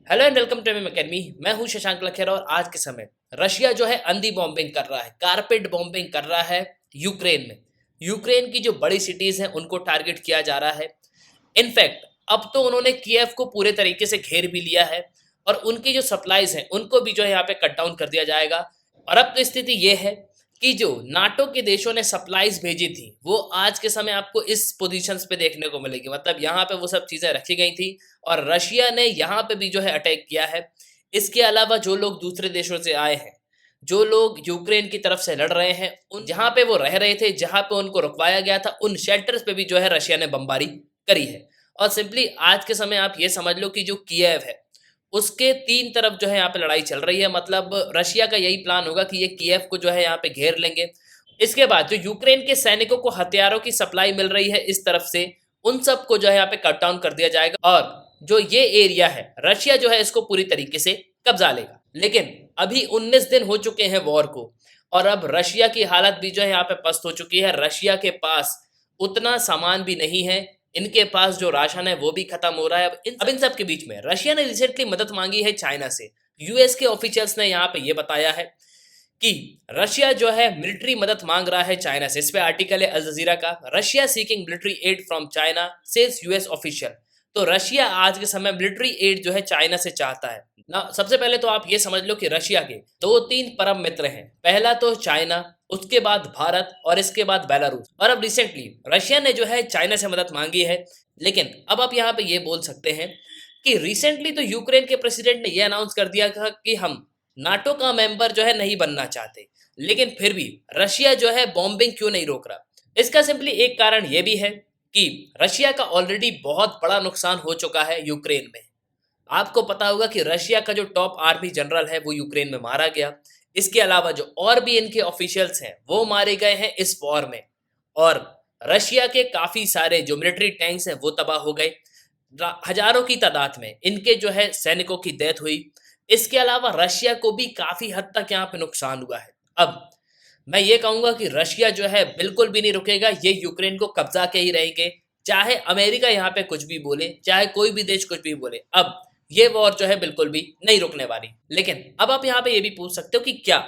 Hello and welcome to M academy. मैं हूं शशांक लखेरा और आज के समय रशिया जो है अंधी बॉम्बिंग कर रहा है, कारपेट बॉम्बिंग कर रहा है यूक्रेन में। यूक्रेन की जो बड़ी सिटीज हैं उनको टारगेट किया जा रहा है। इनफैक्ट अब तो उन्होंने कीव को पूरे तरीके से घेर भी लिया है और उनकी जो सप्लाईज हैं उनको भी जो है यहाँ पे कट डाउन कर दिया जाएगा। और अब तो स्थिति ये है कि जो नाटो के देशों ने सप्लाईज भेजी थी वो आज के समय आपको इस पोजीशंस पे देखने को मिलेगी। मतलब यहाँ पे वो सब चीज़ें रखी गई थी और रशिया ने यहाँ पे भी जो है अटैक किया है। इसके अलावा जो लोग दूसरे देशों से आए हैं, जो लोग यूक्रेन की तरफ से लड़ रहे हैं, उन जहाँ पे वो रह रहे थे, जहाँ पे उनको रुकवाया गया था, उन शेल्टर्स पे भी जो है रशिया ने बमबारी करी है। और सिंपली आज के समय आप ये समझ लो कि जो कीव है उसके तीन तरफ जो है यहाँ पे लड़ाई चल रही है। मतलब रशिया का यही प्लान होगा कि ये कीव को जो है यहाँ पे घेर लेंगे। इसके बाद जो यूक्रेन के सैनिकों को हथियारों की सप्लाई मिल रही है इस तरफ से, उन सब को जो है यहाँ पे कट डाउन कर दिया जाएगा और जो ये एरिया है रशिया जो है इसको पूरी तरीके से कब्जा लेगा। लेकिन अभी 19 दिन हो चुके हैं वॉर को और अब रशिया की हालत भी जो है यहाँ पे पस्त हो चुकी है। रशिया के पास उतना सामान भी नहीं है, इनके पास जो राशन है वो भी खत्म हो रहा है। अब इन सब के बीच में रशिया ने रिसेंटली मदद मांगी है चाइना से। यूएस के ऑफिशियल्स ने यहाँ पे ये बताया है कि रशिया जो है मिलिट्री मदद मांग रहा है चाइना से। इस पे आर्टिकल है अल जजीरा का, Russia seeking military add from China says US official. तो रशिया आज के समय मिलिट्री एड जो है चाइना से चाहता है ना। सबसे पहले तो आप ये समझ लो कि रशिया के दो तीन परम मित्र हैं। पहला तो चाइना, उसके बाद भारत और इसके बाद बेलारूस। और अब रिसेंटली रशिया ने जो है चाइना से मदद मांगी है। लेकिन अब आप यहाँ पे ये बोल सकते हैं कि रिसेंटली तो यूक्रेन के प्रेसिडेंट ने यह अनाउंस कर दिया था कि हम नाटो का मेंबर जो है नहीं बनना चाहते, लेकिन फिर भी रशिया जो है बॉम्बिंग क्यों नहीं रोक रहा? इसका सिंपली एक कारण यह भी है कि रशिया का ऑलरेडी बहुत बड़ा नुकसान हो चुका है यूक्रेन में। आपको पता होगा कि रशिया का जो टॉप आर्मी जनरल है वो यूक्रेन में मारा गया। इसके अलावा जो और भी इनके ऑफिशियल्स हैं वो मारे गए हैं इस वॉर में। और रशिया के काफी सारे जो मिलिट्री टैंक्स हैं वो तबाह हो गए। हजारों की तादाद में इनके जो है सैनिकों की डेथ हुई। इसके अलावा रशिया को भी काफी हद तक यहाँ पे नुकसान हुआ है। अब मैं ये कहूंगा कि रशिया जो है बिल्कुल भी नहीं रुकेगा, ये यूक्रेन को कब्जा के ही रहेंगे। चाहे अमेरिका यहाँ पे कुछ भी बोले, चाहे कोई भी देश कुछ भी बोले, अब ये वॉर जो है बिल्कुल भी नहीं रुकने वाली। लेकिन अब आप यहाँ पे ये भी पूछ सकते हो कि क्या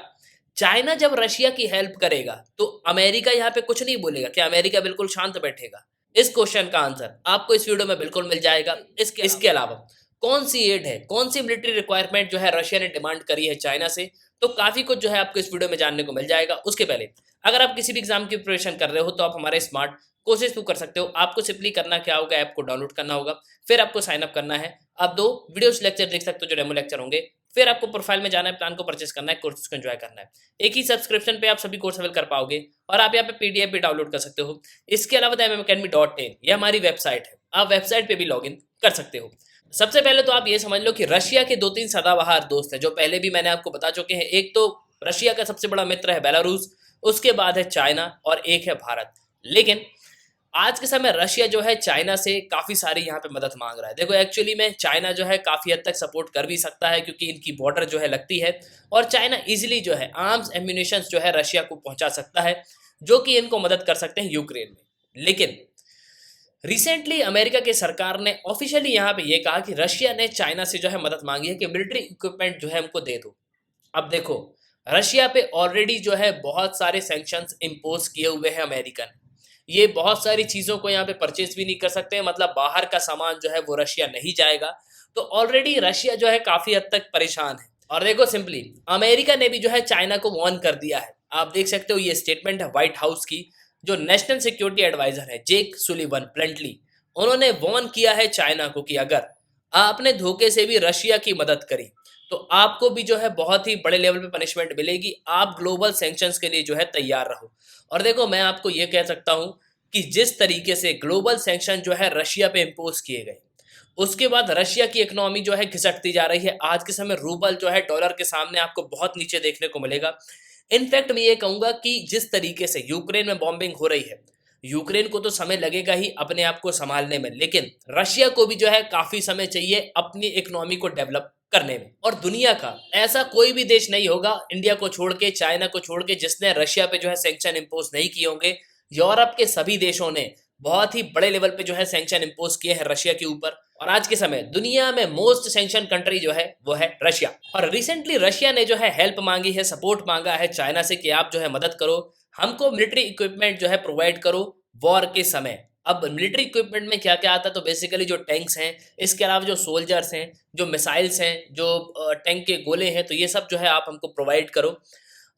चाइना जब रशिया की हेल्प करेगा तो अमेरिका यहाँ पे कुछ नहीं बोलेगा? क्या अमेरिका बिल्कुल शांत बैठेगा? इस क्वेश्चन का आंसर आपको इस वीडियो में बिल्कुल मिल जाएगा। इसके अलावा कौन सी एड है, कौन सी मिलिट्री रिक्वायरमेंट जो है रशिया ने डिमांड करी है चाइना से, तो काफी कुछ जो है आपको इस वीडियो में जानने को मिल जाएगा। उसके पहले अगर आप किसी भी एग्जाम की प्रिपरेशन कर रहे हो तो आप हमारे स्मार्ट कोर्सेज थ्रू कर सकते हो। आपको सिंपली करना क्या होगा, ऐप को डाउनलोड करना होगा, फिर आपको साइन अप करना है। आप दो वीडियोस लेक्चर देख सकते हो जो डेमो लेक्चर होंगे। फिर आपको प्रोफाइल में जाना है, प्लान को परचेस करना है, कोर्सेज को एंजॉय करना है। एक ही सब्सक्रिप्शन पे आप सभी कोर्स अवेल कर पाओगे और आप यहाँ पे पीडीएफ भी डाउनलोड कर सकते हो। इसके अलावा MMAcademy.in ये हमारी वेबसाइट है, आप वेबसाइट पे भी लॉग इन कर सकते हो। सबसे पहले तो आप ये समझ लो कि रशिया के दो तीन सदाबहार दोस्त हैं जो पहले भी मैंने आपको बता चुके हैं। एक तो रशिया का सबसे बड़ा मित्र है बेलारूस, उसके बाद है चाइना और एक है भारत। लेकिन आज के समय रशिया जो है चाइना से काफी सारी यहाँ पे मदद मांग रहा है। देखो एक्चुअली में चाइना जो है काफी हद तक सपोर्ट कर भी सकता है क्योंकि इनकी बॉर्डर जो है लगती है और चाइना इजिली जो है आर्म्स एम्यूनिशन जो है रशिया को पहुंचा सकता है, जो कि इनको मदद कर सकते हैं यूक्रेन में। लेकिन रिसेंटली अमेरिका की सरकार ने ऑफिशियली यहाँ पे ये कहा कि रशिया ने चाइना से जो है मदद मांगी है कि मिलिट्री इक्विपमेंट जो है हमको दे दो। अब देखो रशिया पे ऑलरेडी जो है बहुत सारे सैंक्शंस इम्पोज किए हुए हैं अमेरिका ने। ये बहुत सारी चीज़ों को यहाँ पे परचेज भी नहीं कर सकते, मतलब बाहर का सामान जो है वो रशिया नहीं जाएगा। तो ऑलरेडी रशिया जो है काफ़ी हद तक परेशान है। और देखो सिंपली अमेरिका ने भी जो है चाइना को वार्न कर दिया है। आप देख सकते हो ये स्टेटमेंट है व्हाइट हाउस की, जो नेशनल सिक्योरिटी एडवाइजर है जेक सुलिवन ब्लंटली, उन्होंने वार्न किया है चाइना को कि अगर आपने धोखे से भी रशिया की मदद करी तो आपको भी जो है बहुत ही बड़े लेवल पे पनिशमेंट मिलेगी। आप ग्लोबल सैंक्शंस के लिए जो है तैयार रहो। और देखो मैं आपको ये कह सकता हूँ कि जिस तरीके से ग्लोबल सैंक्शन जो है रशिया पे इम्पोज किए गए, उसके बाद रशिया की इकोनॉमी जो है घिसटती जा रही है। आज के समय रूबल जो है डॉलर के सामने आपको बहुत नीचे देखने को मिलेगा। इनफैक्ट मैं ये कहूंगा कि जिस तरीके से यूक्रेन में बॉम्बिंग हो रही है, यूक्रेन को तो समय लगेगा ही अपने आप को संभालने में, लेकिन रशिया को भी जो है काफी समय चाहिए अपनी इकोनॉमी को डेवलप करने में। और दुनिया का ऐसा कोई भी देश नहीं होगा इंडिया को छोड़ के, चाइना को छोड़ के, जिसने रशिया पे जो है सैंक्शन इम्पोज नहीं किए होंगे। यूरोप के सभी देशों ने बहुत ही बड़े लेवल पे जो है सैंक्शन इम्पोज किए हैं रशिया के ऊपर। और आज के समय दुनिया में मोस्ट सैंक्शन कंट्री जो है वो है रशिया। और रिसेंटली रशिया ने जो है हेल्प मांगी है, सपोर्ट मांगा है चाइना से कि आप जो है मदद करो, हमको मिलिट्री इक्विपमेंट जो है प्रोवाइड करो वॉर के समय। अब मिलिट्री इक्विपमेंट में क्या क्या आता है, तो बेसिकली जो टैंक्स हैं, इसके अलावा जो सोल्जर्स हैं, जो मिसाइल्स हैं, जो टैंक के गोले हैं, तो ये सब जो है आप हमको प्रोवाइड करो।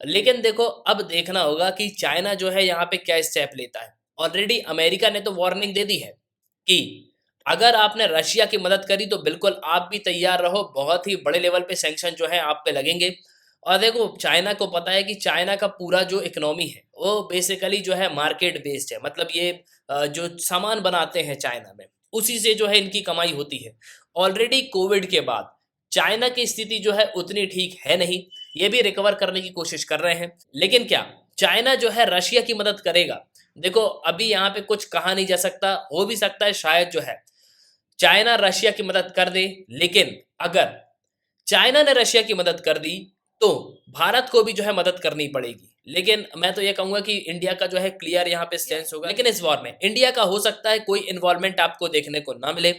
लेकिन देखो अब देखना होगा कि चाइना जो है यहाँ पे क्या स्टेप लेता है। ऑलरेडी अमेरिका ने तो वार्निंग दे दी है कि अगर आपने रशिया की मदद करी तो बिल्कुल आप भी तैयार रहो, बहुत ही बड़े लेवल पे सैंक्शन जो है आप पे लगेंगे। और देखो चाइना को पता है कि चाइना का पूरा जो इकोनॉमी है वो बेसिकली जो है मार्केट बेस्ड है, मतलब ये जो सामान बनाते हैं चाइना में उसी से जो है इनकी कमाई होती है। ऑलरेडी कोविड के बाद चाइना की स्थिति जो है उतनी ठीक है नहीं, ये भी रिकवर करने की कोशिश कर रहे हैं। लेकिन क्या चाइना जो है रशिया की मदद करेगा? देखो अभी यहाँ पे कुछ कहा नहीं जा सकता, हो भी सकता है शायद जो है चाइना रशिया की मदद कर दे। लेकिन अगर चाइना ने रशिया की मदद कर दी तो भारत को भी जो है मदद करनी पड़ेगी। लेकिन मैं तो ये कहूंगा कि इंडिया का जो है क्लियर यहाँ पे स्टैंड होगा। लेकिन इस वॉर में इंडिया का हो सकता है कोई इन्वॉल्वमेंट आपको देखने को ना मिले।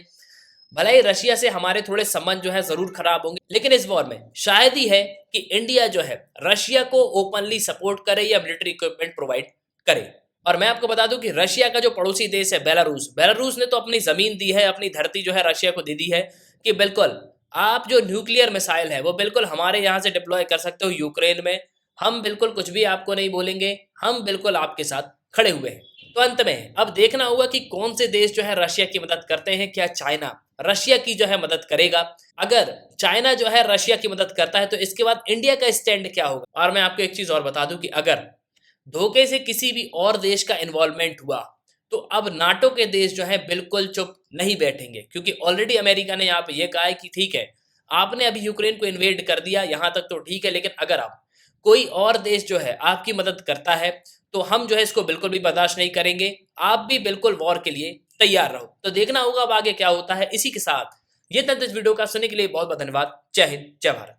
भले ही रशिया से हमारे थोड़े संबंध जो है जरूर खराब होंगे, लेकिन इस वॉर में शायद ही है कि इंडिया जो है रशिया को ओपनली सपोर्ट करे या मिलिट्री इक्विपमेंट प्रोवाइड करे। और मैं आपको बता दूं कि रशिया का जो पड़ोसी देश है बेलारूस, बेलारूस ने तो अपनी जमीन दी है, अपनी धरती जो है रशिया को दे दी है कि बिल्कुल आप जो न्यूक्लियर मिसाइल है वो बिल्कुल हमारे यहाँ से डिप्लॉय कर सकते हो यूक्रेन में, हम बिल्कुल कुछ भी आपको नहीं बोलेंगे, हम बिल्कुल आपके साथ खड़े हुए हैं। तो अंत में अब देखना होगा कि कौन से देश जो है रशिया की मदद करते हैं। क्या चाइना रशिया की जो है मदद करेगा? अगर चाइना जो है रशिया की मदद करता है तो इसके बाद इंडिया का स्टैंड क्या होगा? और मैं आपको एक चीज और बता दूं कि अगर धोखे से किसी भी और देश का इन्वॉल्वमेंट हुआ तो अब नाटो के देश जो है बिल्कुल चुप नहीं बैठेंगे, क्योंकि ऑलरेडी अमेरिका ने यहाँ पे ये कहा है कि ठीक है आपने अभी यूक्रेन को इन्वेड कर दिया, यहाँ तक तो ठीक है, लेकिन अगर आप कोई और देश जो है आपकी मदद करता है तो हम जो है इसको बिल्कुल भी बर्दाश्त नहीं करेंगे, आप भी बिल्कुल वॉर के लिए तैयार रहो। तो देखना होगा अब आगे क्या होता है। इसी के साथ ये तक इस वीडियो का सुनने के लिए बहुत बहुत धन्यवाद। जय हिंद, जय भारत।